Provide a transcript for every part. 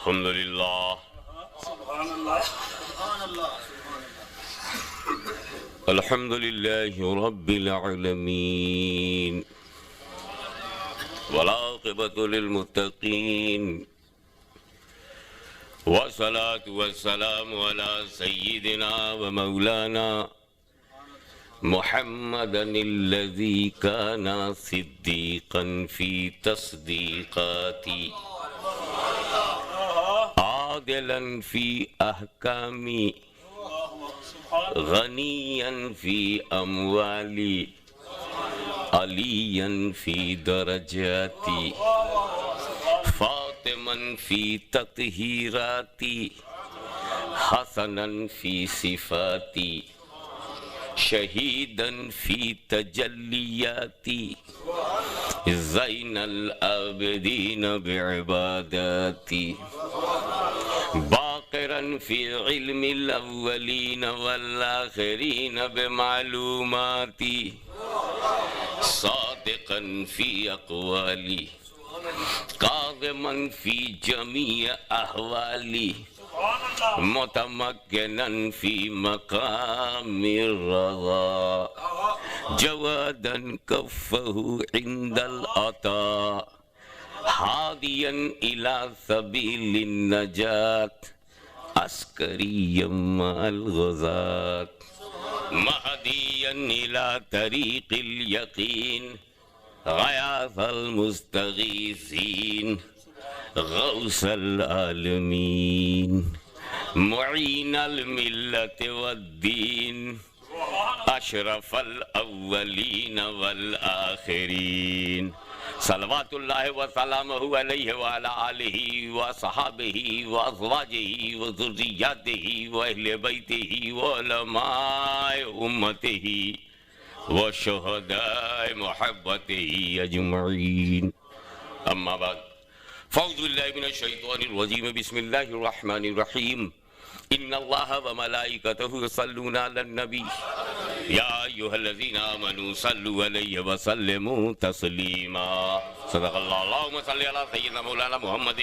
الحمدللہ سبحان اللہ سبحان اللہ الحمدللہ رب العالمین والعاقبۃ للمتقین والصلاة والسلام علی سیدنا ومولانا محمدا الذی کان صدیقا فی تصدیقاتی عادلا فی احکامی غنیا فی اموالی علیا فی درجاتی فاطما فی تطہیراتی حسنا فی صفاتی شہیدا فی تجلیاتی زین العابدین بعباداتی باقرا فی علم الاولین والآخرین بمعلوماتی صادقا فی اقوالی قادما فی جمیع احوالی متمکنا فی مقام الرضا جوادا کفہ عند العطاء حادیا الى سبیل النجات عسکریا مع الغزاة مہدیا الى طریق الیقین غیاث المستغیثین غوث العالمین معین الملت والدین اشرف الاولین والآخرین صلوات اللہ وسلامہ علیہ وعلی آلہ وصحابہ وازواجہ وذریاتہ واہل بیتہ وعلماء امتہ وشہداء محبتہ اجمعین اما بعد فاعوذ باللہ من الشیطان الرجیم بسم اللہ الرحمن الرحیم ان اللہ وملائکتہ یصلون علی النبی یا ایہا الذین آمنوا صلوا علیہ وسلموا تسلیما صدق اللہ اللہم صلی علی سیدنا مولانا محمد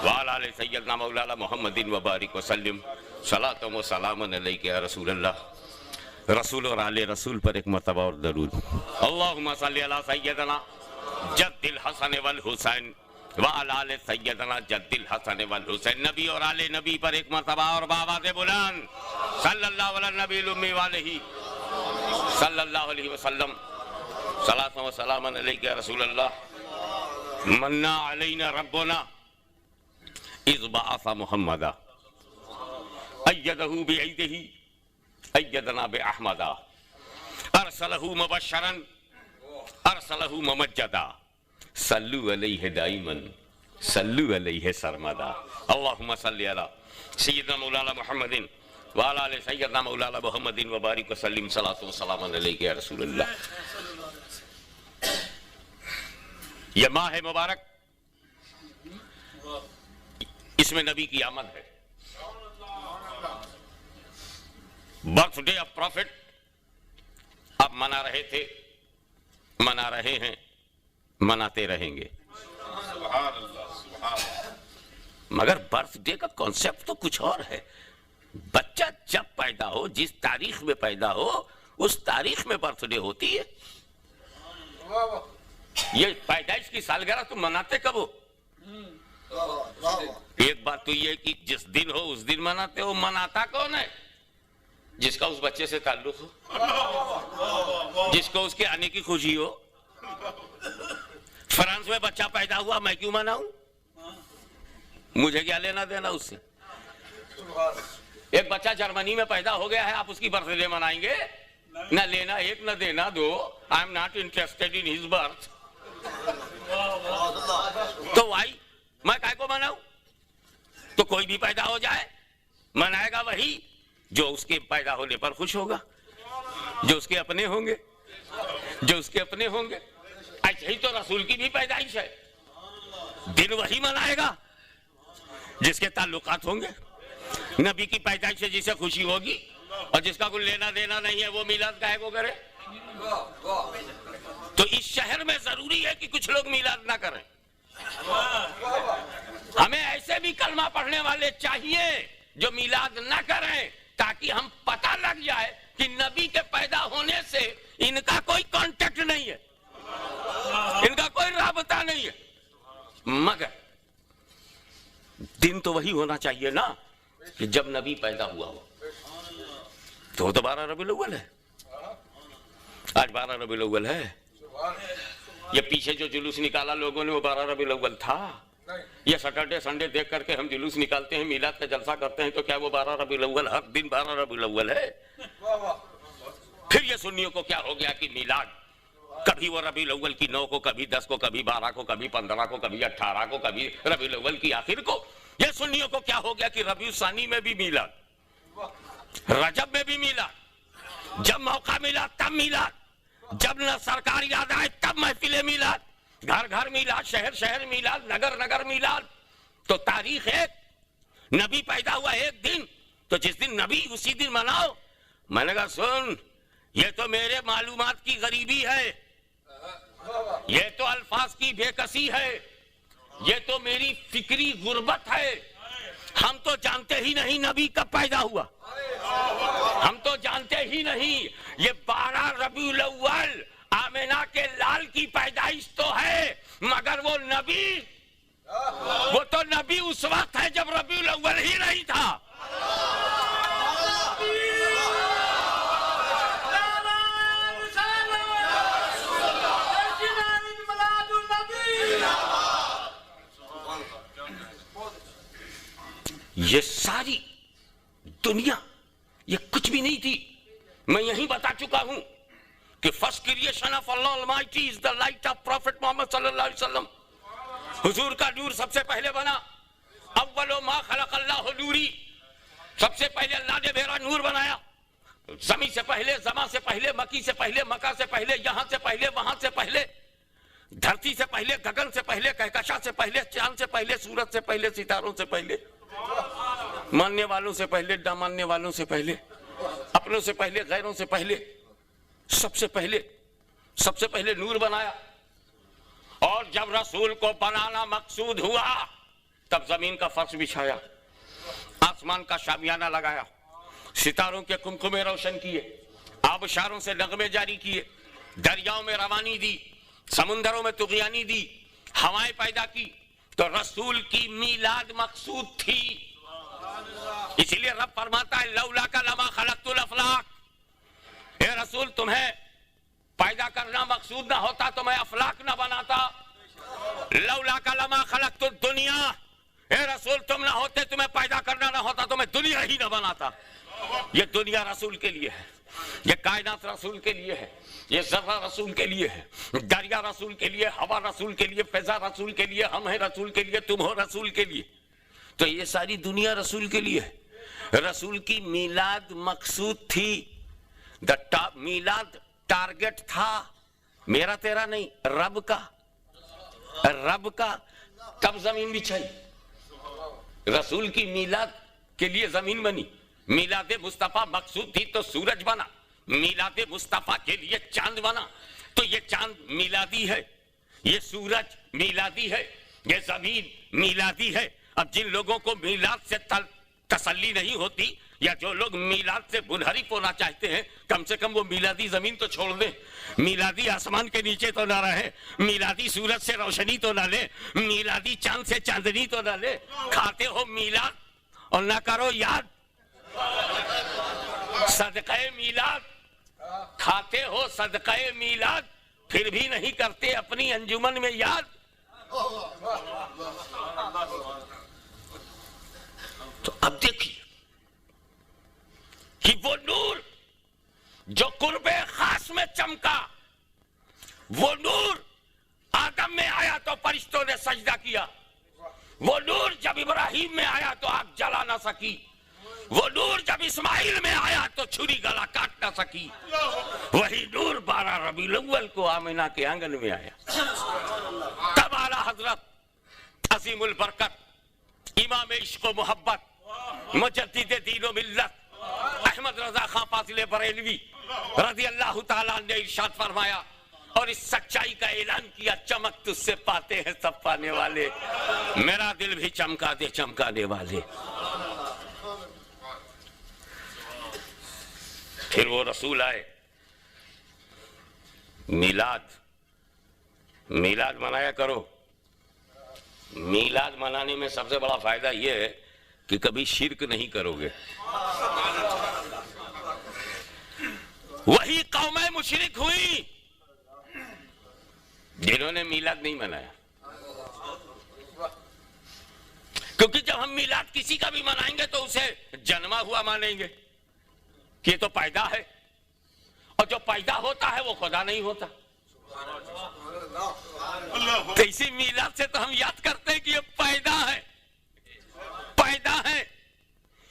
وعلی آل سیدنا مولانا محمد وبارک وسلم صلاۃ و سلام علیک یا رسول اللہ رسول اور آل رسول پر ایک مرتبہ اور درود اللہم صلی علی سیدنا جد الحسن والحسین وعلی آل سیدنا جد الحسن والحسین نبی اور آل نبی پر ایک مرتبہ اور بآواز بلند صلی اللہ علی النبی الامی والہ صلی اللہ علیہ وسلم صلاۃ و سلام علیک یا رسول اللہ منا علینا ربنا اذ بعث محمدا ایدہ بعیدہ ایدنا باحمدا ارسلہ مبشرا ارسلہ ممجدا صلو علیہ دائما صلو علیہ سرمدا اللہم صلی علی سیدنا مولانا محمد وعلی آل سیدنا مولانا محمد وبارک وسلم صلاۃ و سلام علیک یا رسول اللہ یہ ماہ مبارک اس میں نبی کی آمد ہے برتھ ڈے آف پروفٹ اب منا رہے تھے منا رہے ہیں مناتے رہیں گے مگر برتھ ڈے کا کانسیپٹ تو کچھ اور ہے بچہ جب پیدا ہو جس تاریخ میں پیدا ہو اس تاریخ میں برتھ ڈے ہوتی ہے یہ پیدائش کی سالگرہ تم مناتے کب ہو ایک بات تو یہ کہ جس دن ہو اس دن مناتے ہو مناتا کون ہے جس کا اس بچے سے تعلق ہو جس کو اس کے آنے کی خوشی ہو فرانس میں بچہ پیدا ہوا میں کیوں مناؤں مجھے کیا لینا دینا اس سے ایک بچہ جرمنی میں پیدا ہو گیا ہے آپ اس کی برتھ ڈے منائیں گے نہ لینا ایک نہ دینا دو I am not interested in his birth تو وائی میں کائے کو مناؤں تو کوئی بھی پیدا ہو جائے منائے گا وہی جو اس کے پیدا ہونے پر خوش ہوگا جو اس کے اپنے ہوں گے ایسے ہی تو رسول کی بھی پیدائش ہے دن وہی منائے گا جس کے تعلقات ہوں گے نبی کی پیدائش سے جسے خوشی ہوگی اور جس کا کوئی لینا دینا نہیں ہے وہ میلاد کاہے کو کرے تو اس شہر میں ضروری ہے کہ کچھ لوگ میلاد نہ کریں ہمیں ایسے بھی کلمہ پڑھنے والے چاہیے جو میلاد نہ کریں، تاکہ ہم پتہ لگ جائے کہ نبی کے پیدا ہونے سے ان کا کوئی کانٹیکٹ نہیں ہے، ان کا کوئی رابطہ نہیں ہے، مگر دن تو وہی ہونا چاہیے نا کہ جب نبی پیدا ہوا ہو۔ تو وہ تو 12 ربیع الاول ہے، آج 12 ربیع الاول ہے۔ یہ پیچھے جو جلوس نکالا لوگوں نے وہ 12 ربیع الاول تھا؟ یہ سیٹرڈے سنڈے دیکھ کر کے ہم جلوس نکالتے ہیں، میلاد کا جلسہ کرتے ہیں، تو کیا وہ 12 ربیع الاول ہر دن 12 ربیع الاول ہے؟ پھر یہ سنیوں کو کیا ہو گیا کہ میلاد کبھی وہ ربیع الاول کی 9 کو، کبھی 10 کو، کبھی 12 کو، کبھی 15 کو، کبھی 18 کو، کبھی ربیع الاول کی آخر کو۔ یہ سنیوں کو کیا ہو گیا کہ ربیع الثانی میں بھی میلاد، رجب میں بھی میلاد، جب موقع ملا تب میلاد، جب نہ سرکار یاد آئے تب محفل میلاد، گھر گھر میلاد، شہر شہر میلاد، نگر نگر میلاد۔ تو تاریخ ایک، نبی پیدا ہوا ایک دن، تو جس دن نبی اسی دن مناؤ۔ میں نے کہا سن، یہ تو میرے معلومات کی غریبی ہے، یہ تو الفاظ کی بے کسی ہے، یہ تو میری فکری غربت ہے۔ ہم تو جانتے ہی نہیں نبی کب پیدا ہوا، ہم تو جانتے ہی نہیں۔ یہ 12 ربیع الاول آمنہ کے لال کی پیدائش تو ہے، مگر وہ تو نبی اس وقت ہے جب ربیع الاول ہی نہیں تھا۔ یہ ساری دنیا یہ کچھ بھی نہیں تھی۔ میں یہی بتا چکا ہوں کہ فرسٹ کریشن آف اللہ almighty is the light of prophet محمد صلی اللہ علیہ وسلم۔ حضور کا نور سب سے پہلے بنا، اول ما خلق اللہ نوری، سب سے پہلے اللہ نے میرا نور بنایا۔ زمین سے پہلے، زماں سے پہلے، مکی سے پہلے، مکہ سے پہلے، یہاں سے پہلے، وہاں سے پہلے، دھرتی سے پہلے، گگن سے پہلے، کہکشاں سے پہلے، چاند سے پہلے، سورج سے پہلے، ستاروں سے پہلے، ماننے والوں سے پہلے، نہ ماننے والوں سے پہلے، اپنوں سے پہلے، غیروں سے پہلے، سب سے پہلے نور بنایا۔ اور جب رسول کو بنانا مقصود ہوا تب زمین کا فرش بچھایا، آسمان کا شامیانہ لگایا، ستاروں کے کمکمے روشن کیے، آبشاروں سے نغمے جاری کیے، دریاؤں میں روانی دی، سمندروں میں طغیانی دی، ہوائیں پیدا کی۔ تو رسول کی میلاد مقصود تھی، اسی لیے رب فرماتا ہے لولاک لما خلقت الافلاک، اے رسول تمہیں پیدا کرنا مقصود نہ ہوتا تو میں افلاک نہ بناتا۔ لولاک لما خلقت الدنیا، اے رسول تم نہ ہوتے، تمہیں پیدا کرنا نہ ہوتا تو میں دنیا ہی نہ بناتا۔ یہ دنیا رسول کے لیے ہے، یہ کائنات رسول کے لیے ہے، یہ ذرہ رسول کے لیے ہے، دریا رسول کے لیے، ہوا رسول کے لیے، فضا رسول کے لیے، ہم ہیں رسول کے لیے، تم ہو رسول کے لیے۔ تو یہ ساری دنیا رسول کے لیے ہے۔ رسول کی میلاد مقصود تھی، میلاد ٹارگٹ تھا، میرا تیرا نہیں، رب کا۔ تب زمین بچھائی، رسول کی میلاد کے لیے زمین بنی۔ میلاد مصطفیٰ مقصود تھی تو سورج بنا، میلاد مصطفیٰ کے لیے چاند بنا۔ تو یہ چاند میلادی ہے، یہ سورج میلادی ہے، یہ زمین میلادی ہے۔ اب جن لوگوں کو میلاد سے تسلی نہیں ہوتی، یا جو لوگ میلاد سے منحرف ہونا چاہتے ہیں، کم سے کم وہ میلادی زمین تو چھوڑ دیں، میلادی آسمان کے نیچے تو نہ رہے، میلادی سورج سے روشنی تو نہ لے، میلادی چاند سے چاندنی تو نہ لے۔ کھاتے ہو میلاد اور نہ کرو یاد، صدقہ میلاد کھاتے ہو، صدقہ میلاد پھر بھی نہیں کرتے اپنی انجمن میں یاد۔ تو اب دیکھیے کہ وہ نور جو قرب خاص میں چمکا، وہ نور آدم میں آیا تو فرشتوں نے سجدہ کیا، وہ نور جب ابراہیم میں آیا تو آگ جلا نہ سکی، وہ نور جب اسماعیل میں آیا تو چھری گلا کاٹ نہ سکی، وہی نور 12 ربیع الاول کو آمنہ کے آنگن میں آیا۔ تب اعلیٰ حضرت عظیم البرکت امام عشق و محبت مجدد دین و ملت احمد رضا خان فاضل بریلوی رضی اللہ تعالیٰ نے ارشاد فرمایا، اور اس سچائی کا اعلان کیا، چمک تجھ سے پاتے ہیں سب پانے والے، میرا دل بھی چمکا دے چمکانے والے۔ پھر وہ رسول آئے، میلاد منایا کرو۔ میلاد منانے میں سب سے بڑا فائدہ یہ ہے کہ کبھی شرک نہیں کرو گے۔ وہی قومیں مشرک ہوئی جنہوں نے میلاد نہیں منایا، کیونکہ جب ہم میلاد کسی کا بھی منائیں گے تو اسے جنما ہوا مانیں گے کہ یہ تو پیدا ہے، اور جو پیدا ہوتا ہے وہ خدا نہیں ہوتا۔ تو اسی میلاد سے تو ہم یاد کرتے ہیں کہ یہ پیدا ہے، پیدا ہے۔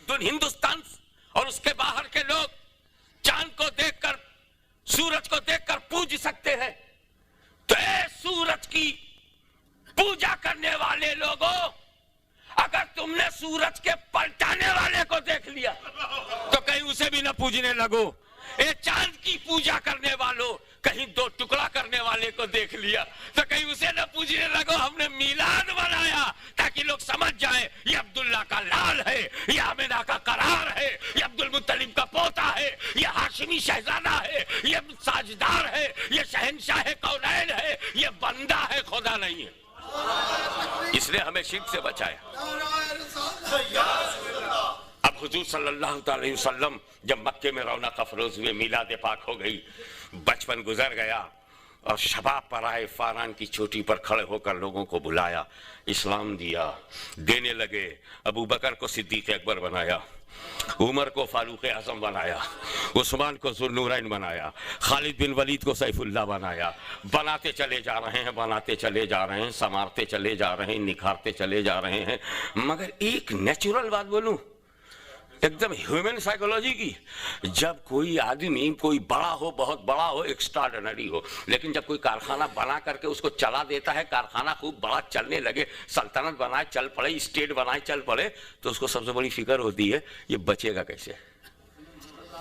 تو ہندوستان اور اس کے باہر کے لوگ چاند کو دیکھ کر، سورج کو دیکھ کر پوج سکتے ہیں، تو اے سورج کی پوجا کرنے والے لوگوں، اگر تم نے سورج کے پلٹانے والے کو دیکھ لیا تو کہیں اسے بھی نہ پوجنے لگو۔ اے چاند کی پوجا کرنے والوں، کہیں دو ٹکڑا کرنے والے کو دیکھ لیا تو کہیں اسے نہ پوجنے لگو۔ ہم نے میلاد منایا تاکہ لوگ سمجھ جائیں یہ عبداللہ کا لال ہے، یہ آمنہ کا قرار ہے، یہ عبد المطلب کا پوتا ہے، یہ ہاشمی شہزادہ ہے، یہ ساجدار ہے، یہ شہنشاہ کونین ہے، یہ بندہ ہے، خدا نہیں ہے۔ اس نے ہمیں شرک سے بچایا۔ اب حضور صلی اللہ علیہ وسلم جب مکے میں رونق افروز ہوئے، میلاد پاک ہو گئی، بچپن گزر گیا اور شباب پر آئے، فاران کی چوٹی پر کھڑے ہو کر لوگوں کو بلایا، اسلام دیا، دینے لگے۔ ابو بکر کو صدیق اکبر بنایا، عمر کو فاروق اعظم بنایا، عثمان کو ذوالنورین بنایا، خالد بن ولید کو سیف اللہ بنایا۔ بناتے چلے جا رہے ہیں، بناتے چلے جا رہے ہیں، سنوارتے چلے جا رہے ہیں، نکھارتے چلے جا رہے ہیں۔ مگر ایک نیچرل بات بولوں، ایک دم ہیومن سائیکولوجی کی، جب کوئی آدمی کوئی بڑا ہو، بہت بڑا ہو، ایکسٹراڈنری ہو، لیکن جب کوئی کارخانہ بنا کر کے اس کو چلا دیتا ہے، کارخانہ خوب بڑا چلنے لگے، سلطنت بنائے چل پڑے، اسٹیٹ بنائے چل پڑے، تو اس کو سب سے بڑی فکر ہوتی ہے یہ بچے گا کیسے،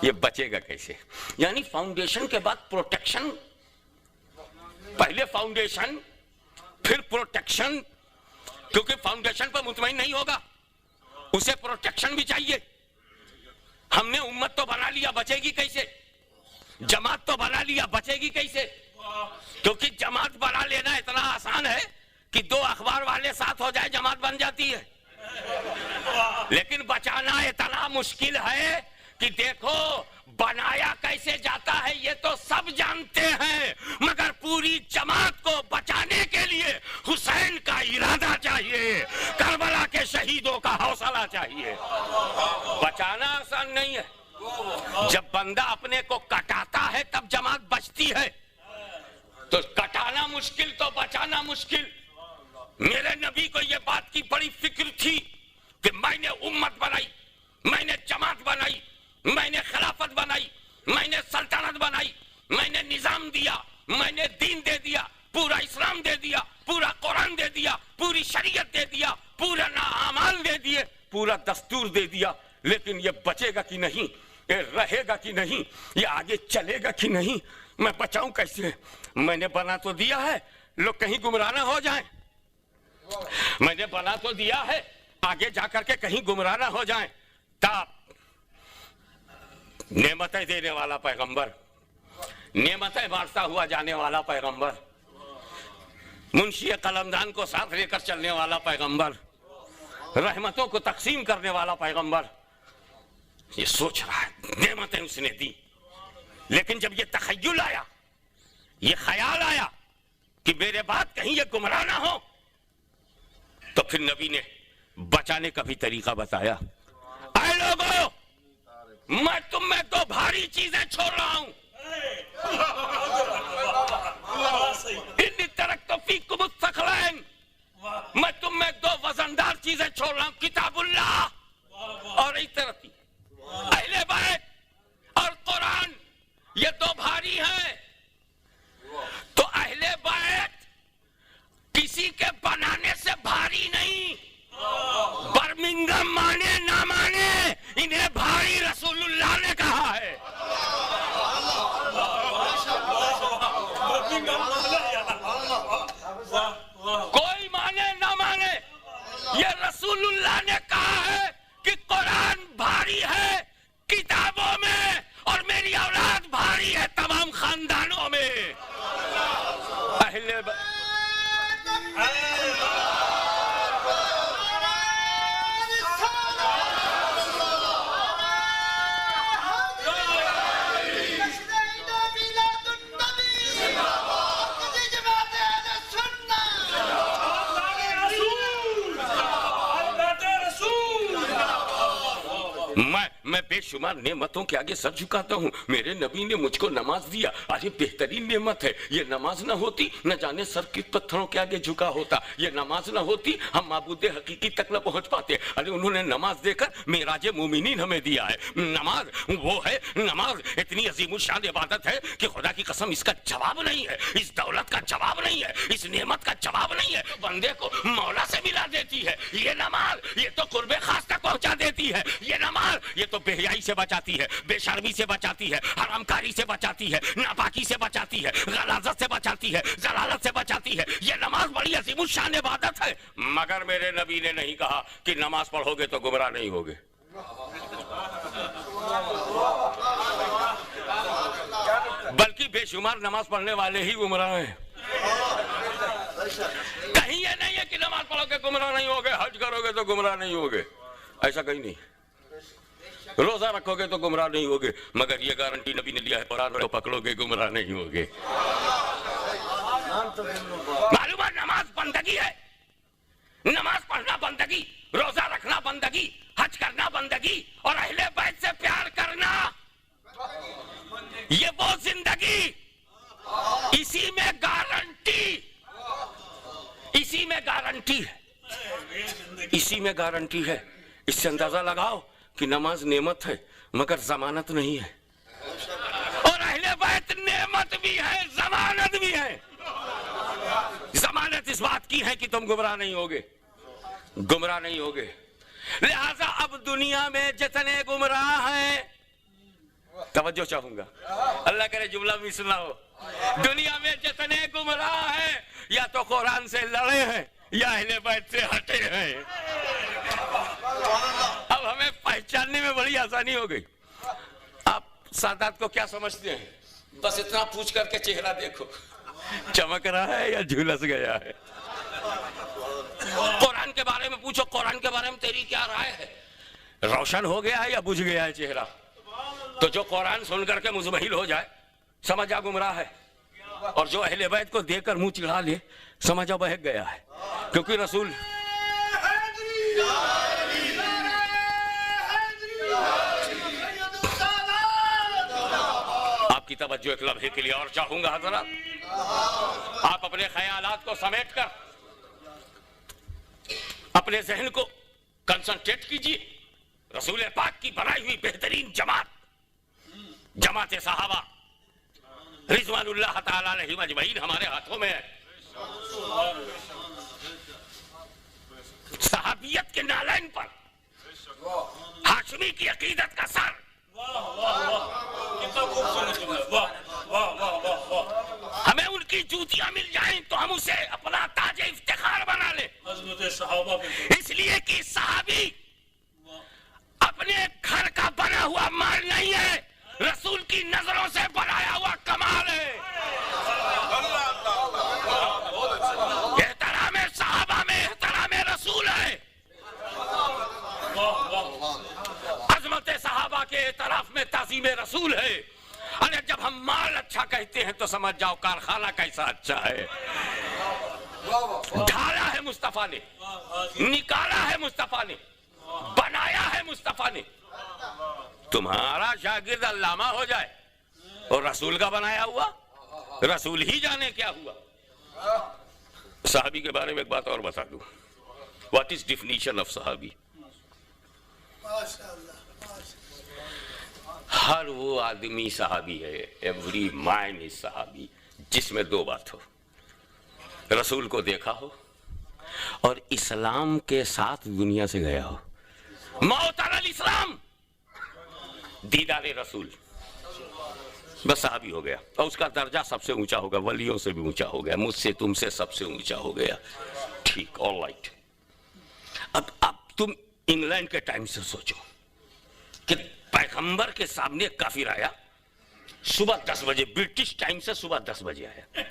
یہ بچے گا کیسے۔ یعنی فاؤنڈیشن کے بعد پروٹیکشن، پہلے فاؤنڈیشن پھر پروٹیکشن، کیونکہ فاؤنڈیشن پر مطمئن نہیں ہوگا، اسے پروٹیکشن بھی چاہیے۔ ہم نے امت تو بنا لیا، بچے گی کیسے؟ جماعت تو بنا لیا، بچے گی کیسے؟ کیونکہ جماعت بنا لینا اتنا آسان ہے کہ دو اخبار والے ساتھ ہو جائے جماعت بن جاتی ہے، لیکن بچانا اتنا مشکل ہے کہ دیکھو بنایا کیسے جاتا ہے یہ تو سب جانتے ہیں، مگر پوری جماعت کو بچانے کے لیے حسین کا ارادہ چاہیے، کربلا کے شہیدوں کا حوصلہ چاہیے۔ بچانا آسان نہیں ہے۔ جب بندہ اپنے کو کٹاتا ہے تب جماعت بچتی ہے، تو کٹانا مشکل تو بچانا مشکل۔ میرے نبی کو یہ بات کی بڑی فکر تھی کہ میں نے امت بنائی، میں نے جماعت بنائی، میں نے خلافت بنائی، میں نے سلطنت بنائی، میں نے نظام دیا، میں نے دین دے دیا، پورا اسلام دے دیا، پورا قرآن دے دیا، پوری شریعت دے دیا، پورا اعمال دے دیے، پورا دستور دے دیا، لیکن یہ بچے گا کہ نہیں، یہ رہے گا کہ نہیں، یہ آگے چلے گا کہ نہیں، میں بچاؤں کیسے؟ میں نے بنا تو دیا ہے، لوگ کہیں گمراہ نہ ہو جائیں، میں نے بنا تو دیا ہے، آگے جا کر کے کہیں گمراہ نہ ہو جائیں۔ تب نعمتیں دینے والا پیغمبر، نعمتیں بانٹتا ہوا جانے والا پیغمبر، منشی قلمدان کو ساتھ لے کر چلنے والا پیغمبر، رحمتوں کو تقسیم کرنے والا پیغمبر، یہ سوچ رہا ہے نعمتیں اس نے دی، لیکن جب یہ تخیل آیا، یہ خیال آیا کہ میرے بعد کہیں یہ گمراہ نہ ہو، تو پھر نبی نے بچانے کا بھی طریقہ بتایا۔ اے لوگو، میں تم میں دو بھاری چیزیں چھوڑ رہا ہوں، انی ترکت فیکم الثقلین، میں تم میں دو وزندار چیزیں چھوڑ رہا ہوں، کتاب اللہ اور اطاعتی، اہل بیت اور قرآن، یہ دو بھاری ہیں۔ تو اہل بیت کسی کے بنانے سے بھاری نہیں، برمنگم مانے نہ مانے، انہیں بھاری رسول اللہ نے کہا ہے۔ میں بے شمار نعمتوں کے آگے سر جھکاتا ہوں. میرے نبی نے مجھ کو نماز دیا, ارے بہترین نعمت ہے. یہ نماز نہ ہوتی نہ جانے سر کس پتھروں کے آگے جھکا ہوتا. یہ نماز نہ ہوتی ہم معبود حقیقی تک نہ پہنچ پاتے. ارے انہوں نے نماز دے کر معراج مومنین ہمیں دیا ہے. نماز وہ ہے, نماز اتنی عظیم الشان عبادت ہے کہ خدا کی قسم اس کا جواب نہیں ہے, اس دولت کا جواب نہیں ہے, اس نعمت کا جواب نہیں ہے. بندے کو مولا سے ملا دیتی ہے یہ نماز. یہ تو قرب خاص تک پہنچا دیتی ہے یہ نماز. یہ تو بے حیائی سے بچاتی ہے, بے شرمی سے بچاتی ہے, حرام کاری سے بچاتی ہے, ناپاکی سے بچاتی ہے, غلاظت سے بچاتی ہے, ضلالت سے بچاتی ہے. یہ نماز بڑی عظیم الشان عبادت ہے. مگر میرے نبی نے نہیں کہا کہ نماز پڑھو گے تو گمراہ نہیں ہوگے. بلکہ بے شمار نماز پڑھنے والے ہی گمراہ ہیں. کہیں یہ نہیں ہے کہ نماز پڑھو گے گمراہ نہیں ہوگے, حج کرو گے تو گمراہ نہیں ہوگے, ایسا کہیں نہیں. روزہ رکھو گے تو گمراہ نہیں ہوگے, مگر یہ گارنٹی نبی نے دیا ہے قرآن کو پکڑو گے گمراہ نہیں ہوگے. معلوم ہے نماز بندگی ہے, نماز پڑھنا بندگی, روزہ رکھنا بندگی, حج کرنا بندگی, اور اہل بیت سے پیار کرنا یہ وہ زندگی. اسی میں گارنٹی, اسی میں گارنٹی ہے, اسی میں گارنٹی ہے. اس سے اندازہ لگاؤ کہ نماز نعمت ہے مگر ضمانت نہیں ہے, اور اہل بیت نعمت بھی ہے ضمانت بھی ہے. ضمانت اس بات کی ہے کہ تم گمراہ نہیں ہوگے, گمراہ نہیں ہوگے. لہذا اب دنیا میں جتنے گمراہ ہیں, توجہ چاہوں گا, اللہ کرے جملہ بھی سنا ہو, دنیا میں جتنے گمراہ ہیں یا تو قرآن سے لڑے ہیں یا اہل بیت سے ہٹے ہیں. اب ہمیں پہچاننے میں بڑی آسانی ہو گئی. آپ سادات کو کیا سمجھتے ہیں؟ بس اتنا پوچھ کر کے چہرہ دیکھو, چمک رہا ہے یا جھلس گیا ہے. قرآن کے بارے میں پوچھو, قرآن کے بارے میں تیری کیا رائے ہے؟ روشن ہو گیا ہے یا بجھ گیا ہے چہرہ؟ تو جو قرآن سن کر کے مزمحل ہو جائے سمجھا گمراہ ہے, اور جو اہل بیت کو دیکھ کر منہ چڑھا لے سمجھا بہک گیا ہے. کیونکہ رسول آپ کی توجہ ایک لمحے کے لیے اور چاہوں گا حضرات, آپ اپنے خیالات کو سمیٹ کر اپنے ذہن کو کنسنٹریٹ کیجئے. رسول پاک کی بنائی ہوئی بہترین جماعت, جماعت صحابہ رضوان اللہ تعالی علیہم اجمعین ہمارے ہاتھوں میں ہے. صحابیت کے نالین پر ہاشمی کی عقیدت کا سر, ہمیں ان کی جوتیاں مل جائیں تو ہم اسے اپنا تاج افتخار بنا لیں. اس لیے کہ صحابی اپنے گھر کا بنا ہوا مال نہیں ہے, رسول کی نظروں سے بنایا ہوا کمال ہے. احترام صحابہ میں احترام رسول ہے, عظمت صحابہ کے اعتراف میں تعظیم رسول ہے. ارے جب ہم مال اچھا کہتے ہیں تو سمجھ جاؤ کارخانہ کیسا اچھا ہے. ڈھالا ہے مصطفیٰ نے, نکالا ہے مصطفیٰ نے, بنایا ہے مصطفیٰ نے. تمہارا شاگرد علامہ ہو جائے اور رسول کا بنایا ہوا, رسول ہی جانے کیا ہوا. صحابی کے بارے میں ایک بات اور بتا دوں. واٹ از ڈیفینیشن آف صحابی؟ ہر وہ آدمی صحابی ہے, ایوری مین از صحابی, جس میں دو بات ہو, رسول کو دیکھا ہو اور اسلام کے ساتھ دنیا سے گیا ہو. موت علی الاسلام, دیدار رسول, بس صحابی ہو گیا. اور اس کا درجہ سب سے اونچا ہوگا, ولیوں سے بھی اونچا ہو گیا, مجھ سے تم سے سب سے اونچا ہو گیا. ٹھیک, آل رائٹ. اب تم انگلینڈ کے ٹائم سے سوچو کہ پیغمبر کے سامنے کافر آیا صبح 10 بجے, برٹش ٹائم سے صبح 10 بجے آیا,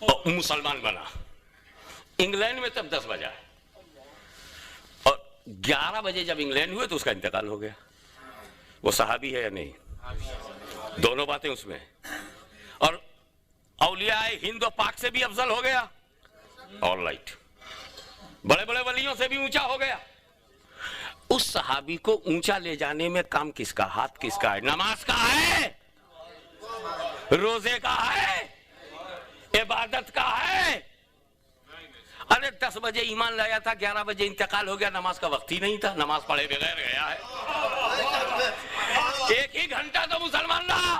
اور مسلمان بنا. انگلینڈ میں تب 10 بجا ہے, اور 11 بجے جب انگلینڈ ہوئے تو اس کا انتقال ہو گیا. وہ صحابی ہے یا نہیں؟ دونوں باتیں اس میں. اور اولیاء ہند و پاک سے بھی افضل ہو گیا, آل رائٹ. بڑے بڑے ولیوں سے بھی اونچا ہو گیا. اس صحابی کو اونچا لے جانے میں کام کس کا، ہاتھ کس کا ہے؟ نماز کا ہے، روزے کا ہے، عبادت کا ہے؟ ارے 10 بجے ایمان لایا تھا، 11 بجے انتقال ہو گیا، نماز کا وقت ہی نہیں تھا، نماز پڑھے بغیر گیا ہے۔ ایک ہی گھنٹہ تو مسلمان رہا،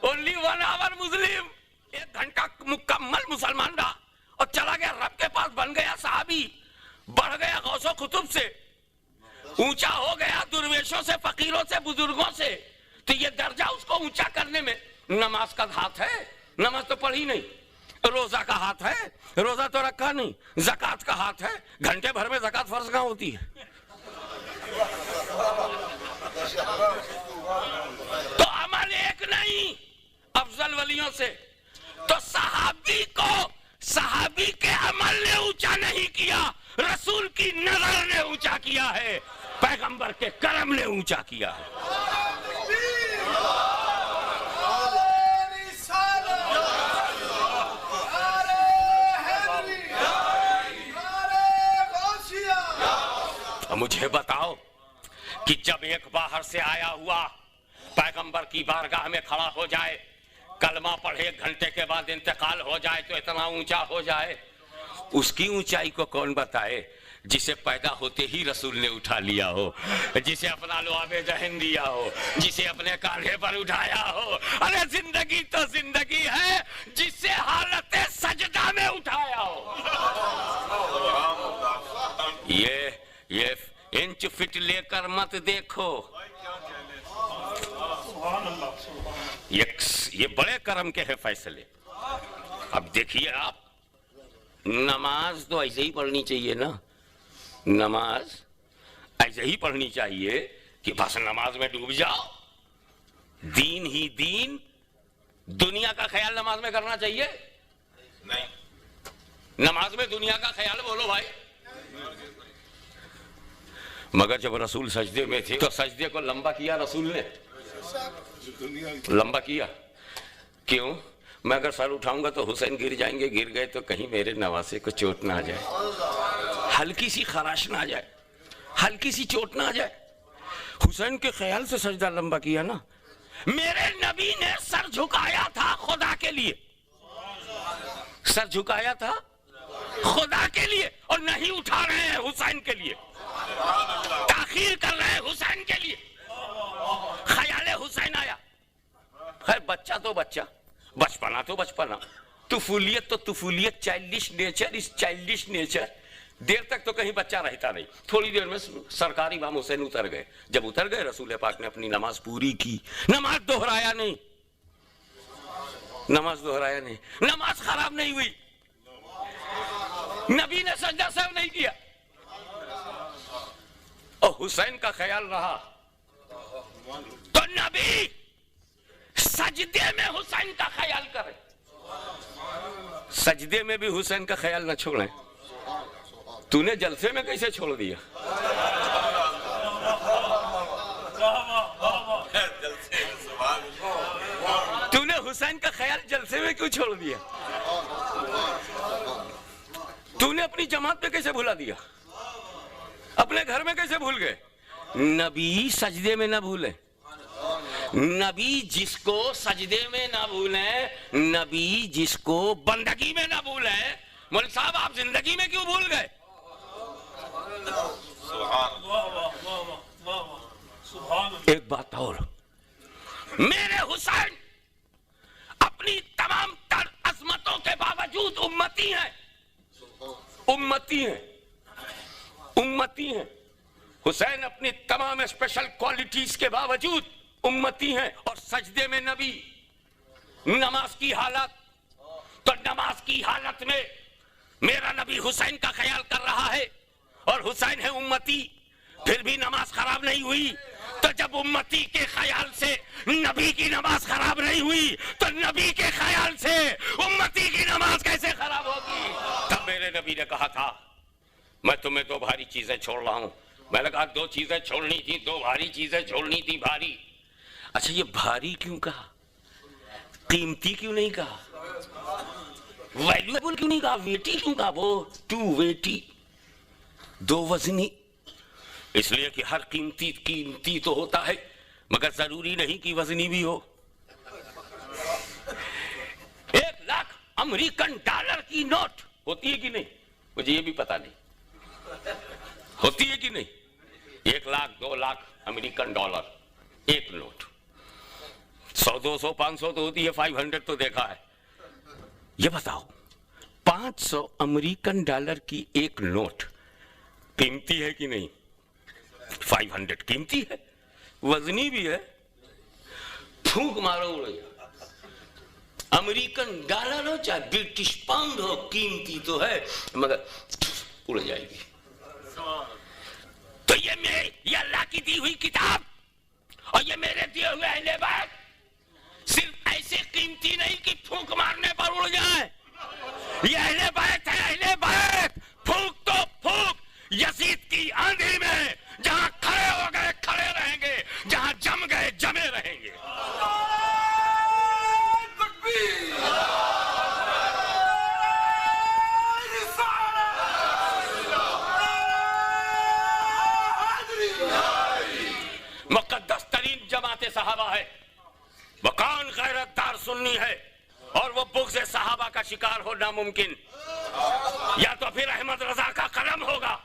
only 1 hour مسلم، 1 گھنٹہ مکمل مسلمان رہا اور چلا گیا رب کے پاس، بن گیا صحابی، بڑھ گیا غوث و قطب سے، اونچا ہو گیا درویشوں سے، فقیروں سے، بزرگوں سے۔ تو یہ درجہ اس کو اونچا کرنے میں نماز کا ہاتھ ہے؟ نماز تو پڑھی نہیں۔ روزہ کا ہاتھ ہے؟ روزہ تو رکھا نہیں۔ زکوٰۃ کا ہاتھ ہے؟ گھنٹے بھر میں زکوٰۃ فرض کہاں ہوتی ہے؟ تو عمل ایک نہیں افضل ولیوں سے۔ تو صحابی کو صحابی کے عمل نے اونچا نہیں کیا، رسول کی نظر نے اونچا کیا ہے، پیغمبر کے کرم نے اونچا کیا ہے۔ مجھے بتاؤ کہ جب ایک باہر سے آیا ہوا پیغمبر کی بارگاہ میں کھڑا ہو جائے، کلمہ پڑھے، 1 گھنٹے کے بعد انتقال ہو جائے تو اتنا اونچا ہو جائے، اس کی اونچائی کو کون بتائے؟ جسے پیدا ہوتے ہی رسول نے اٹھا لیا ہو، جسے اپنا لعاب ذہن دیا ہو، جسے اپنے کاندھے پر اٹھایا ہو۔ ارے زندگی تو زندگی ہے جسے حالت سجدہ میں اٹھایا ہو۔ یہ انچ فٹ لے کر مت دیکھو، یہ بڑے کرم کے ہیں فیصلے۔ اب دیکھیے آپ، نماز تو ایسے ہی پڑھنی چاہیے نا، نماز ایسے ہی پڑھنی چاہیے کہ بس نماز میں ڈوب جاؤ، دین ہی دین، دنیا کا خیال نماز میں کرنا چاہیے نہیں؟ نماز میں دنیا کا خیال بولو بھائی۔ مگر جب رسول سجدے میں تھے تو سجدے کو لمبا کیا رسول نے، لمبا کیا کیوں؟ میں اگر سر اٹھاؤں گا تو حسین گر جائیں گے، گر گئے تو کہیں میرے نواسے کو چوٹ نہ آ جائے، ہلکی سی خراش نہ آ جائے، ہلکی سی چوٹ نہ آ جائے۔ حسین کے خیال سے سجدہ لمبا کیا نا۔ میرے نبی نے سر جھکایا تھا خدا کے لیے، سر جھکایا تھا خدا کے لیے، اور نہیں اٹھا رہے ہیں حسین کے لیے، تاخیر کر رہے ہیں حسین کے لیے۔ خیال حسین آیا، خیر بچہ تو بچہ، بچپنا تو بچپنا، طفولیت تو طفولیت، چائلڈش نیچر اس چائلڈش نیچر، دیر تک تو کہیں بچہ رہتا نہیں۔ تھوڑی دیر میں سرکار امام حسین اتر گئے، جب اتر گئے رسول پاک نے اپنی نماز پوری کی، نماز دہرایا نہیں، نماز دہرایا نہیں، نماز خراب نہیں ہوئی، نبی نے سجدہ سہو نہیں کیا، اور حسین کا خیال رہا تو نبی سجدے میں حسین کا خیال کرے، سجدے میں بھی حسین کا خیال نہ چھوڑیں۔ تو نے جلسے میں کیسے چھوڑ دیا؟ تو نے حسین کا خیال جلسے میں کیوں چھوڑ دیا؟ تو نے اپنی جماعت پہ کیسے بھلا دیا؟ اپنے گھر میں کیسے بھول گئے؟ نبی سجدے میں نہ بھولیں، نبی جس کو سجدے میں نہ بھولیں، نبی جس کو بندگی میں نہ بھولیں۔ مولوی صاحب آپ زندگی میں کیوں بھول گئے؟ ایک بات اور، میرے حسین اپنی تمام تر عظمتوں کے باوجود امتی ہیں، امتی ہیں، امتی ہیں۔ حسین اپنی تمام اسپیشل کوالٹیز کے باوجود امتی ہیں، اور سجدے میں نبی، نماز کی حالت، تو نماز کی حالت میں میرا نبی حسین کا خیال کر رہا ہے، اور حسین ہے امتی، پھر بھی نماز خراب نہیں ہوئی۔ تو جب امتی کے خیال سے نبی کی نماز خراب نہیں ہوئی تو نبی کے خیال سے امتی کی نماز کیسے خراب ہوگی؟ تب میرے نبی نے کہا تھا میں تمہیں 2 بھاری چیزیں چھوڑ رہا ہوں۔ میں نے کہا 2 چیزیں چھوڑنی تھی، 2 بھاری چیزیں چھوڑنی تھی، بھاری۔ اچھا یہ بھاری کیوں کہا؟ قیمتی کیوں نہیں کہا؟ ویلیویبل کیوں نہیں کہا؟ ویٹی کیوں کہا؟ وہ 2 ویٹی، 2 وزنی، اس لیے کہ ہر قیمتی تو ہوتا ہے مگر ضروری نہیں کہ وزنی بھی ہو. 1 لاکھ امریکن ڈالر کی نوٹ ہوتی ہے کہ نہیں؟ مجھے یہ بھی پتا نہیں ہوتی ہے کہ نہیں. 1 لاکھ 2 لاکھ امریکن ڈالر ایک نوٹ. 100 200 500 تو ہوتی ہے, 500 تو دیکھا ہے. یہ بتاؤ 500 امریکن ڈالر کی ایک نوٹ قیمتی ہے کہ نہیں؟ 500 قیمتی ہے, وزنی بھی ہے. پھونک مارو اڑ گیا. امریکن ڈالر ہو چاہے برٹش پاؤنڈ ہو, قیمتی تو ہے مگر اڑ جائے گی. تو یہ اللہ کی دی ہوئی کتاب اور یہ میرے دیے ہوئے اہل بیت صرف ایسے قیمتی نہیں کہ پھونک مارنے پر اڑ جائے. یہ اہل بیت ہے, اہل بیت. پھونک تو پھونک یزید کی آندھی میں, جہاں کھڑے ہو گئے کھڑے رہیں گے, جہاں جم گئے جمے رہیں گے. مقدس ترین جماعت صحابہ ہے, وکان غیرت دار سنی ہے, اور وہ بغض صحابہ کا شکار ہو ناممکن. یا تو پھر احمد رضا کا قلم ہوگا.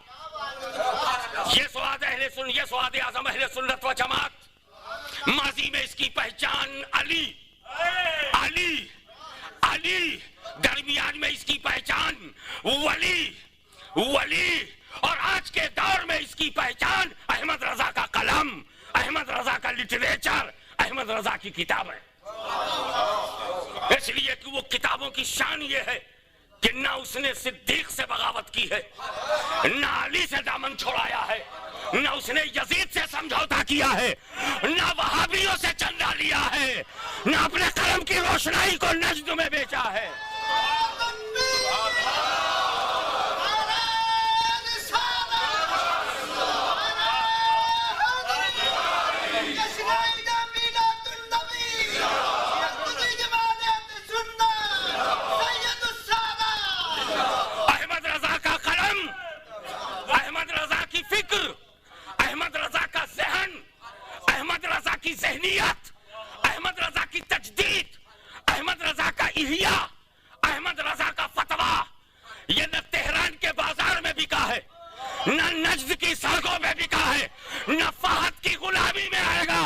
یہ سواد اعظم اہل سنت و جماعت. ماضی میں اس کی پہچان علی علی علی, درمیان میں اس کی پہچان ولی ولی, اور آج کے دور میں اس کی پہچان احمد رضا کا قلم, احمد رضا کا لٹریچر, احمد رضا کی کتاب ہے. اس لیے کہ وہ کتابوں کی شان یہ ہے کہ نہ اس نے صدیق سے بغاوت کی ہے, نہ علی سے دامن چھوڑایا ہے, نہ اس نے یزید سے سمجھوتا کیا ہے, نہ وہابیوں سے چندہ لیا ہے, نہ اپنے قلم کی روشنائی کو نجد میں بیچا ہے. ذہنیت, احمد رضا کی تجدید, احمد رضا کا احیاء, احمد رضا کا فتویٰ, یہ نہ تہران کے بازار میں بکا ہے, نہ نجد کی سڑکوں میں بکا ہے, نہ فہد کی غلامی میں آئے گا.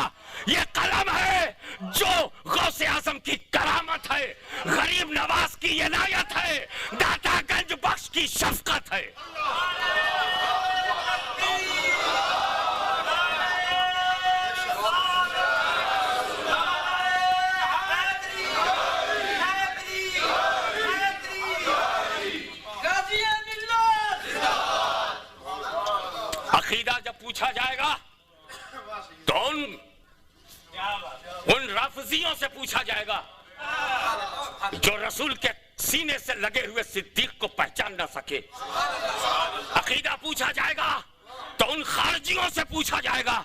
یہ قلم ہے جو غوث اعظم کی کرامت ہے, غریب نواز کی عنایت ہے, داتا گنج بخش کی شفقت ہے. عقیدہ جب پوچھا جائے گا تو ان رافضیوں سے پوچھا جائے گا جو رسول کے سینے سے لگے ہوئے صدیق کو پہچان نہ سکے. عقیدہ پوچھا جائے گا تو ان خارجیوں سے پوچھا جائے گا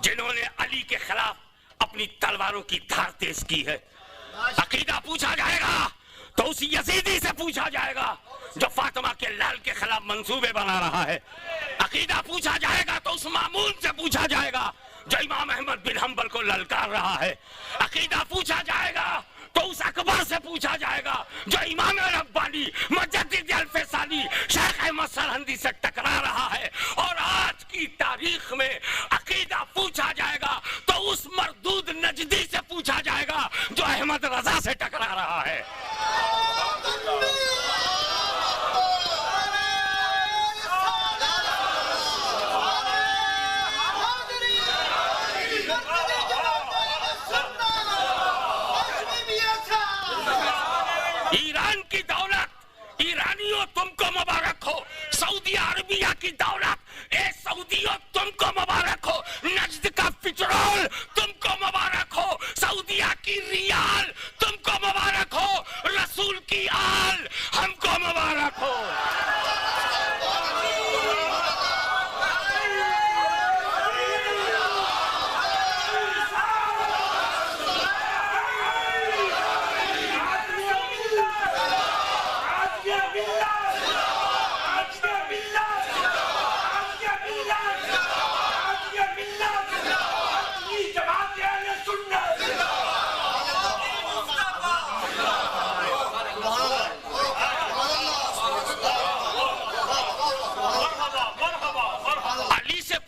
جنہوں نے علی کے خلاف اپنی تلواروں کی دھار تیز کی ہے. عقیدہ پوچھا جائے گا تو اس یزیدی سے پوچھا جائے گا جو فاطمہ کے لال کے خلاف منصوبے بنا رہا ہے. عقیدہ پوچھا جائے گا تو اس مامون سے پوچھا جائے گا جو امام احمد بن حنبل کو للکار رہا ہے. عقیدہ پوچھا جائے گا تو اس اکبر سے پوچھا جائے گا جو امام ربانی مجدد الفسانی شیخ احمد سرہندی سے ٹکرا رہا ہے. اور آج کی تاریخ میں عقیدہ پوچھا جائے گا تو اس مردود نجدی سے پوچھا جائے گا جو احمد رضا سے ٹکرا رہا ہے. ایران کی دولت, ایرانیوں تم کو مبارک ہو. سعودی عربیہ کی دولت, اے سعودیوں تم کو مبارک ہو. نجد کا پٹرول تم کو مبارک ہو. سعودیہ کی ریال تم کو مبارک ہو. رسول کی آل ہم کو مبارک ہو.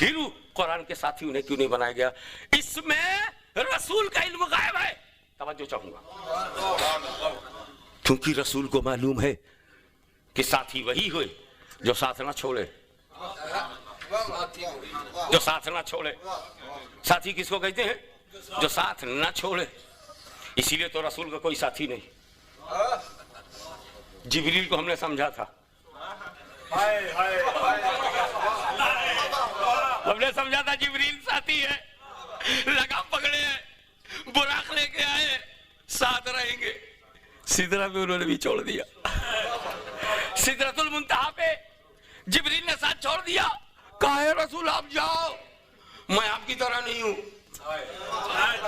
پھر قرآن کے ساتھی انہیں کیوں نہیں بنایا گیا؟ اس میں رسول کا علم غائب ہے. توجہ چاہوں گا، کیونکہ رسول کو معلوم ہے کہ ساتھی وہی ہوئے جو ساتھ نہ چھوڑے، جو ساتھ نہ چھوڑے. ساتھی کس کو کہتے ہیں؟ جو ساتھ نہ چھوڑے. اسی لیے تو رسول کا کوئی ساتھی نہیں. جبریل کو ہم نے سمجھا تھا، ہم نے سمجھا تھا جبریل ساتھی ہے، لگا پکڑے ہیں، براق لے کے آئے، ساتھ رہیں گے. سدرہ پہ انہوں نے بھی چھوڑ دیا. سدرۃ المنتہا پہ جبریل نے ساتھ چھوڑ دیا. کہا ہے رسول آپ جاؤ، میں آپ کی طرح نہیں ہوں.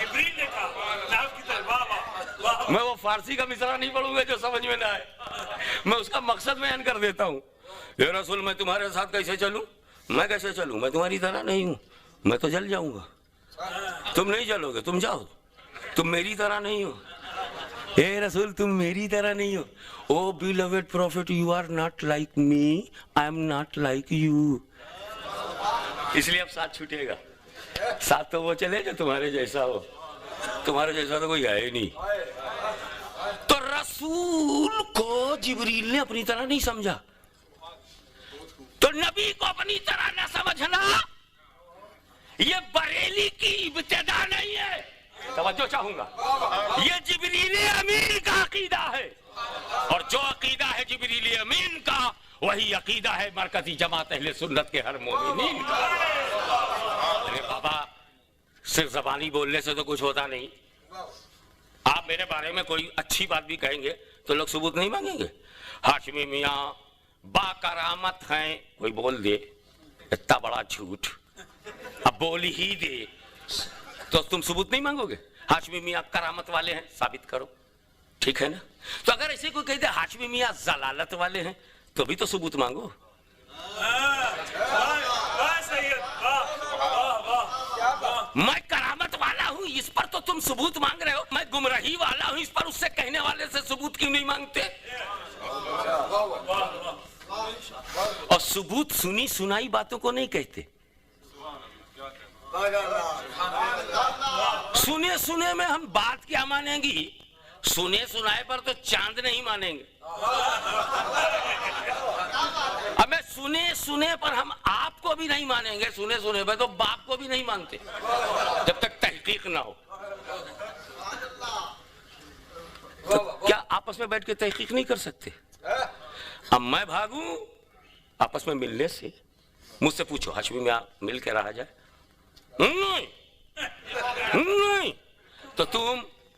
جبریل نے کہا، میں وہ فارسی کا مصرع نہیں پڑھوں گا جو سمجھ میں نہ آئے، میں اس کا مقصد بیان کر دیتا ہوں. اے رسول میں تمہارے ساتھ کیسے چلوں؟ میں کیسے چلوں؟ میں تمہاری طرح نہیں ہوں، میں تو جل جاؤں گا. تم نہیں جلو گے، تم جاؤ، تم میری طرح نہیں ہو. اے رسول تم میری طرح نہیں ہو. O beloved prophet you are not like me, I am not like you. اس لیے اب ساتھ چھوٹے گا. ساتھ تو وہ چلے جو تمہارے جیسا ہو، تمہارے جیسا تو کوئی ہے ہی نہیں. تو رسول کو جبریل نے اپنی طرح نہیں سمجھا، تو نبی کو اپنی طرح نہ سمجھنا یہ بریلی کی ابتدا نہیں ہے. توجہ چاہوں گا، یہ جبریل امین کا عقیدہ ہے، اور جو عقیدہ ہے جبریل امین کا وہی عقیدہ ہے مرکزی جماعت اہل سنت کے ہر مومنین کا. ارے بابا صرف زبانی بولنے سے تو کچھ ہوتا نہیں. آپ میرے بارے میں کوئی اچھی بات بھی کہیں گے تو لوگ ثبوت نہیں مانگیں گے. ہاشمی میاں با کرامت ہیں، کوئی بول دے اتنا بڑا جھوٹ، اب بول ہی دے تو تم ثبوت نہیں مانگو گے. ہاشمی میاں کرامت والے ہیں، ثابت کرو. ٹھیک ہے نا؟ تو اگر ایسے کوئی کہہ دے ہاشمی میاں ضلالت والے ہیں تو بھی تو ثبوت مانگو. میں کرامت والا ہوں اس پر تو تم ثبوت مانگ رہے ہو، میں گمراہی والا ہوں اس پر اس سے کہنے والے سے ثبوت کیوں نہیں مانگتے؟ اور ثبوت سنی سنائی باتوں کو نہیں کہتے. سنے سنے میں ہم بات کیا مانیں گی، سنے سنائے پر تو چاند نہیں مانیں گے. ہمیں سنے سنے پر ہم آپ کو بھی نہیں مانیں گے، سنے سنے پر تو باپ کو بھی نہیں مانتے جب تک تحقیق نہ ہو. تو کیا آپس میں بیٹھ کے تحقیق نہیں کر سکتے؟ اب میں بھاگوں آپس میں ملنے سے؟ مجھ سے پوچھو ہاشمی میں مل کے رہا جائے؟ نہیں. تو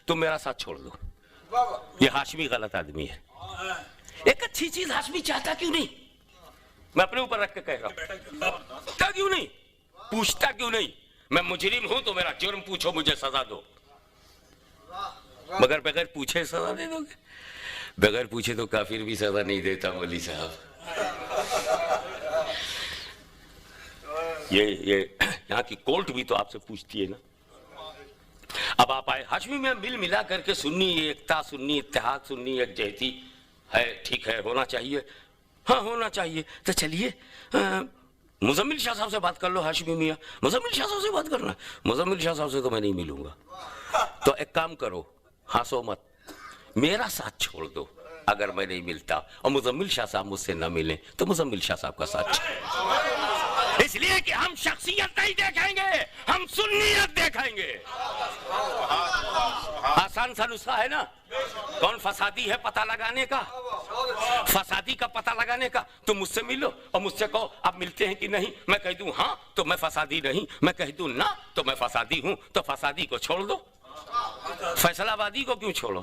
تم میرا ساتھ چھوڑ دو. یہ ہاشمی غلط آدمی ہے. ایک اچھی چیز ہاشمی چاہتا کیوں نہیں؟ میں اپنے اوپر رکھ کے کہہ رہا ہوں، کیوں نہیں پوچھتا؟ کیوں نہیں؟ میں مجرم ہوں تو میرا جرم پوچھو، مجھے سزا دو. مگر بغیر پوچھے سزا دے دو گے؟ بغیر پوچھے تو کافر بھی سزا نہیں دیتا مولوی صاحب. یہ یہاں کی کورٹ بھی تو آپ سے پوچھتی ہے نا. اب آپ آئے ہاشمی میں مل ملا کر کے سنی ایکتا، سنی اتحاد، سنی یکجہتی ہے، ٹھیک ہے ہونا چاہیے، ہاں ہونا چاہیے. تو چلیے مزمل شاہ صاحب سے بات کر لو. ہاشمی میاں مزمل شاہ صاحب سے بات کرنا؟ مزمل شاہ صاحب سے تو میں نہیں ملوں گا. تو ایک کام کرو، ہنسو مت، میرا ساتھ چھوڑ دو. اگر میں نہیں ملتا اور مزمل شاہ صاحب مجھ سے نہ ملیں تو مزمل شاہ صاحب کا ساتھ چھوڑ. اس لیے کہ ہم شخصیت نہیں دیکھیں گے، ہم سنیت دیکھیں گے. آسان سا نسخہ ہے نا. کون فسادی ہے پتہ لگانے کا، فسادی کا پتہ لگانے کا. تم مجھ سے ملو اور مجھ سے کہو آپ ملتے ہیں کہ نہیں. میں کہہ دوں ہاں تو میں فسادی نہیں، میں کہہ دوں نہ تو میں فسادی ہوں. تو فسادی کو چھوڑ دو، فیصل آبادی کو کیوں چھوڑو؟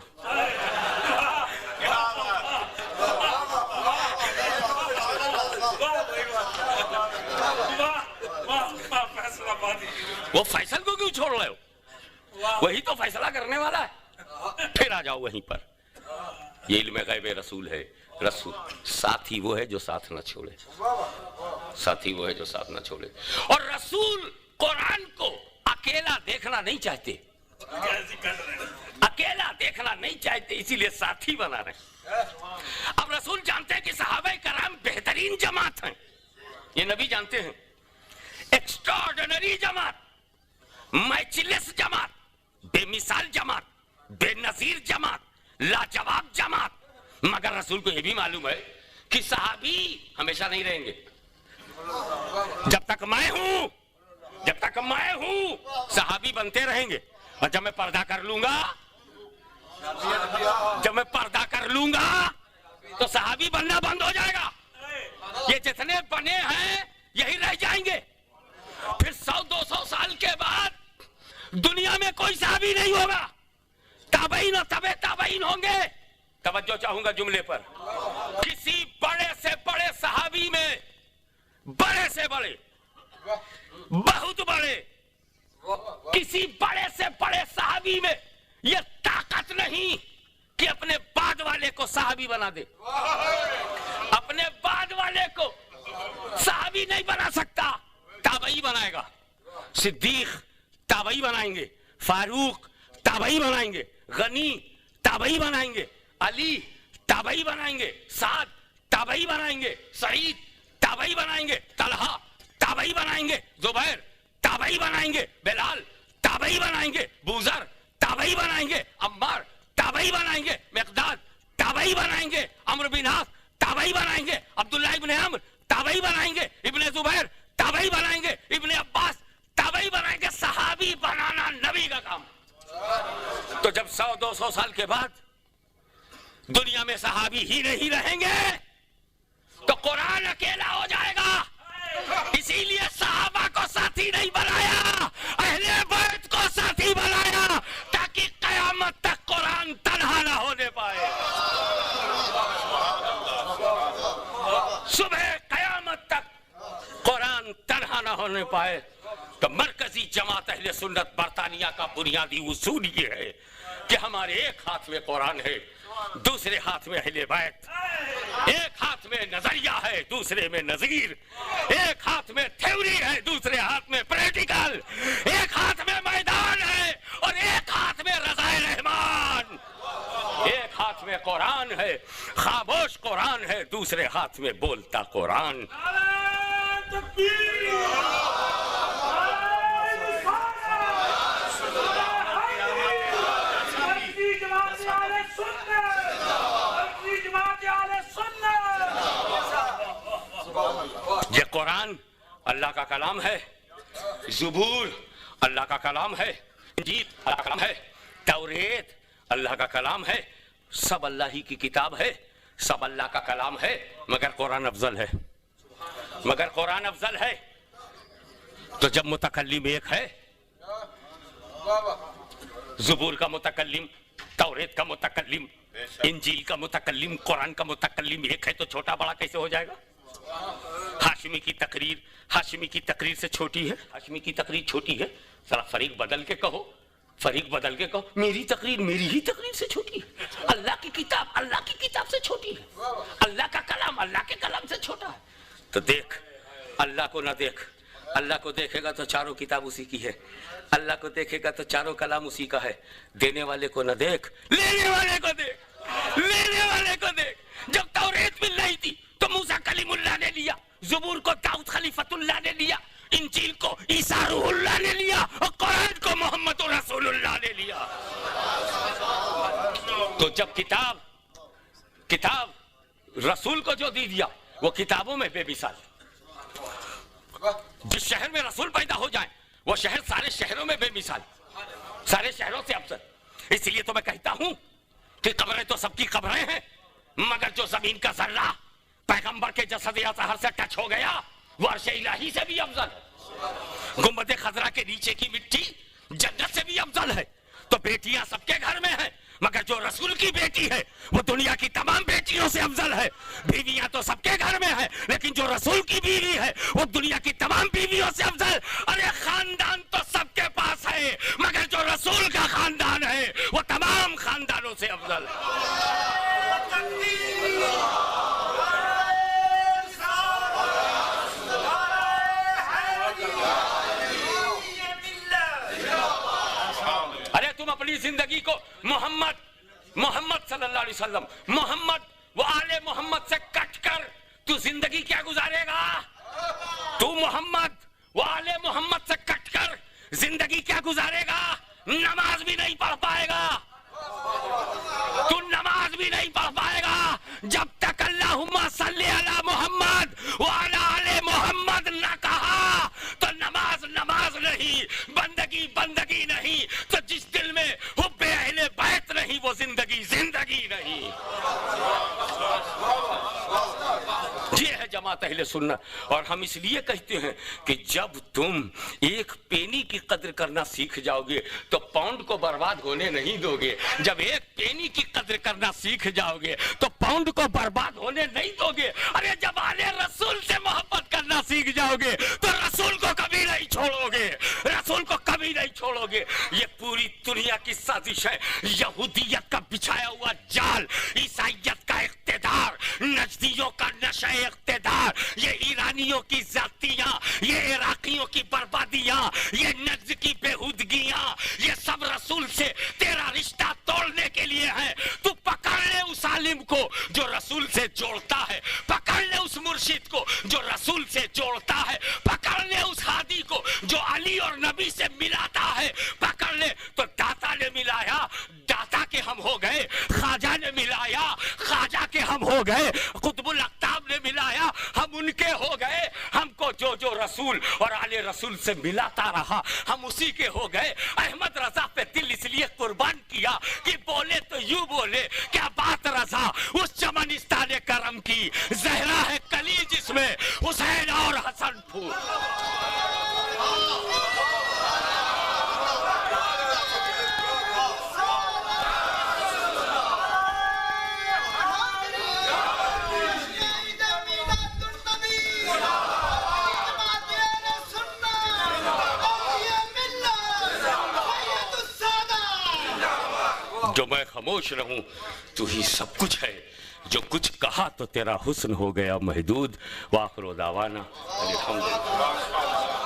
وہ فیصل کو کیوں چھوڑ رہے ہو؟ وہی تو فیصلہ کرنے والا ہے. پھر آ جاؤ وہیں پر. یہ علم غیب رسول ہے. رسول ساتھی وہ ہے جو ساتھ نہ چھوڑے، ساتھی وہ ہے جو ساتھ نہ چھوڑے. اور رسول قرآن کو اکیلا دیکھنا نہیں چاہتے، اکیلا دیکھنا نہیں چاہتے، اسی لیے ساتھی بنا رہے. اب رسول جانتے ہیں کہ صحابہ کرام بہترین جماعت ہیں، یہ نبی جانتے ہیں. ایکسٹراڈنری جماعت, میچلیس جماعت, بے مثال جماعت, بے نظیر جماعت, لاجواب جماعت. مگر رسول کو یہ بھی معلوم ہے کہ صحابی ہمیشہ نہیں رہیں گے. جب تک میں ہوں صحابی بنتے رہیں گے, اور جب میں پردہ کر لوں گا تو صحابی بننا بند ہو جائے گا. یہ جتنے بنے ہیں یہی رہ جائیں گے. پھر 100-200 سال کے بعد دنیا میں کوئی صحابی نہیں ہوگا, تابعین اور تبع تابعین ہوں گے. توجہ چاہوں گا جملے پر. کسی بڑے سے بڑے صحابی میں, بڑے سے بڑے, بہت بڑے, کسی بڑے سے بڑے صحابی میں یہ طاقت نہیں کہ اپنے بعد والے کو صحابی بنا دے. اپنے بعد والے کو صحابی نہیں بنا سکتا, تابعی بنائے گا. صدیق تابعی بنائیں گے, فاروق تابعی بنائیں گے, غنی تابعی بنائیں گے, علی تابعی بنائیں گے, سعد تابعی بنائیں گے, سعید تابعی بنائیں گے, طلحہ تابعی بنائیں گے, زبیر تابعی بنائیں گے, بلال تابعی بنائیں گے, بوذر تابعی بنائیں گے, عمار تابعی بنائیں گے, مقداد تابعی بنائیں گے, عمرو بن عاص تابعی بنائیں گے, عبداللہ ابن عمرو تابعی بنائیں گے, ابن زبیر تابعی بنائیں گے, ابن عباس تابعی بنائیں گے. صحابی بنانا نبی کا کام. تو جب 100-200 سال کے بعد دنیا میں صحابی ہی نہیں رہیں گے تو قرآن اکیلا ہو جائے گا. اسی لیے صحابہ کو ساتھی نہیں بنایا, اہل بیت کو ساتھی بنایا, تاکہ قیامت تک قرآن تنہا نہ ہونے پائے. صبح قیامت تک قرآن تنہا نہ ہونے پائے. تو مرکزی جماعت اہل سنت برطانیہ کا بنیادی اصول یہ ہے کہ ہمارے ایک ہاتھ میں قرآن ہے, دوسرے ہاتھ میں اہل بیت, ایک ہاتھ میں نظریہ ہے, دوسرے میں نظیر, ایک ہاتھ میں تھیوری ہے, دوسرے ہاتھ میں پریکٹیکل, ایک ہاتھ میں میدان ہے اور ایک ہاتھ میں رضائے رحمان, ایک ہاتھ میں قرآن ہے, خاموش قرآن ہے, دوسرے ہاتھ میں بولتا قرآن. یہ قرآن اللہ کا کلام ہے, زبور اللہ کا کلام ہے, انجیل اللہ کا کلام ہے, توریت اللہ کا کلام ہے, سب اللہ ہی کی کتاب ہے, سب اللہ کا کلام ہے, مگر قرآن افضل ہے, مگر قرآن افضل ہے. تو جب متکلم ایک ہے, زبور کا متکلم, توریت کا متکلم, انجیل کا متکلم, قرآن کا متکلم ایک ہے, تو چھوٹا بڑا کیسے ہو جائے گا؟ ہاشمی کی تقریر سے چھوٹی ہے, ہاشمی کی تقریر چھوٹی ہے, ذرا فریق بدل کے کہو, میری تقریر میری ہی تقریر سے چھوٹی ہے, اللہ کی کتاب سے چھوٹی ہے, اللہ کا کلام اللہ کے کلام سے چھوٹا ہے. تو دیکھ, اللہ کو نہ دیکھ, اللہ کو دیکھے گا تو چاروں کتاب اسی کی ہے, اللہ کو دیکھے گا تو چاروں کلام اسی کا ہے. دینے والے کو نہ دیکھ, لینے والے کو دیکھ, لینے والے کو دیکھ. جب توریت مل رہی تھی تو موسیٰ کلیم اللہ نے لیا, زبور کو داؤد خلیفۃ اللہ نے لیا, انجیل کو عیسیٰ روح اللہ نے لیا, اور قرآن کو محمد رسول اللہ نے لیا. تو جب کتاب رسول کو جو دی دیا وہ کتابوں میں بے مثال. جس شہر میں رسول پیدا ہو جائے وہ شہر سارے شہروں میں بے مثال, سارے شہروں سے افضل. اس لیے تو میں کہتا ہوں کہ قبریں تو سب کی قبریں ہیں, مگر جو زمین کا ذرہ پیغمبر کے جسد یا طہر سے ٹچ ہو گیا وہ عرش الہی سے بھی افضل ہے. گنبد خضرا کے نیچے کی مٹی جنت سے بھی افضل ہے. تو بیٹیاں سب کے گھر میں ہیں, مگر جو رسول کی بیٹی ہے وہ دنیا کی تمام بیٹیوں سے افضل ہے. بیویاں تو سب کے گھر میں ہیں, لیکن جو رسول کی بیوی ہے وہ دنیا کی تمام بیویوں سے افضل. ارے خاندان تو سب کے پاس ہے, مگر جو رسول کا خاندان ہے وہ تمام خاندانوں سے افضل ہے. ارے تم اپنی زندگی کو محمد صلی اللہ علیہ وسلم, محمد و آل محمد سے کٹ کر تو زندگی کیا گزارے گا؟ تو محمد وہ آل محمد سے کٹ کر زندگی کیا گزارے گا؟ نماز بھی نہیں پڑھ پائے گا. تو نماز بھی نہیں پڑھ پائے گا جب تک اللہم صلی علی محمد وعلی آل محمد نہ کہا. تو نماز نماز نہیں، بندگی بندگی نہیں. تو جس دل میں حب اہل بیت نہیں وہ زندگی زندگی نہیں. یہ ہے جماعت اہل سنت. اور ہم اس لیے کہتے ہیں کہ جب تم ایک پینی کی قدر کرنا سیکھ جاؤ گے تو پاؤنڈ کو برباد ہونے نہیں دو گے. جب ایک پینی کی قدر کرنا سیکھ جاؤ گے تو پاؤنڈ کو برباد ہونے نہیں دو گے. ارے جب آل رسول سے محبت کرنا سیکھ جاؤ گے تو رسول کو کبھی نہیں چھوڑو گے، رسول کو کبھی نہیں چھوڑو گے. یہ پوری دنیا کی سازش ہے، یہودیت کا بچھایا ہوا جال، عیسائیت کا اقتدار، نجدیوں کا نشہ اقتدار، یہ ایرانیوں کی ذاتیاں، یہ عراقیوں کی بربادیاں، یہ نجد کی بےہودگیاں، یہ سب رسول سے تیرا رشتہ توڑنے کے لیے ہے. تو پکڑ لے اس عالم کو جو رسول سے جوڑتا ہے، پکڑ لے اس مرشد کو جو رسول سے جوڑتا ہے، پکڑ لے اس ہادی کو جو علی اور نبی سے ملاتا ہے، پکڑ لے. تو داتا نے ملایا، داتا کے ہم ہو گئے. خواجہ نے ملایا، خواجہ کے ہم ہو گئے. قطب الاقطاب نے ملایا، ہم ان کے ہو گئے. ہم کو جو جو رسول اور آل رسول سے ملاتا رہا ہم اسی کے ہو گئے. احمد رضا پہ دل اس لیے قربان کیا کہ بولے تو یوں بولے، کیا بات رضا اس چمنستان کرم کی، زہرا ہے کلی جس میں حسین اور حسن پھول. جو میں خاموش رہوں تو ہی سب کچھ ہے، جو کچھ کہا تو تیرا حسن ہو گیا محدود. وآخر دعوانا الحمدللہ.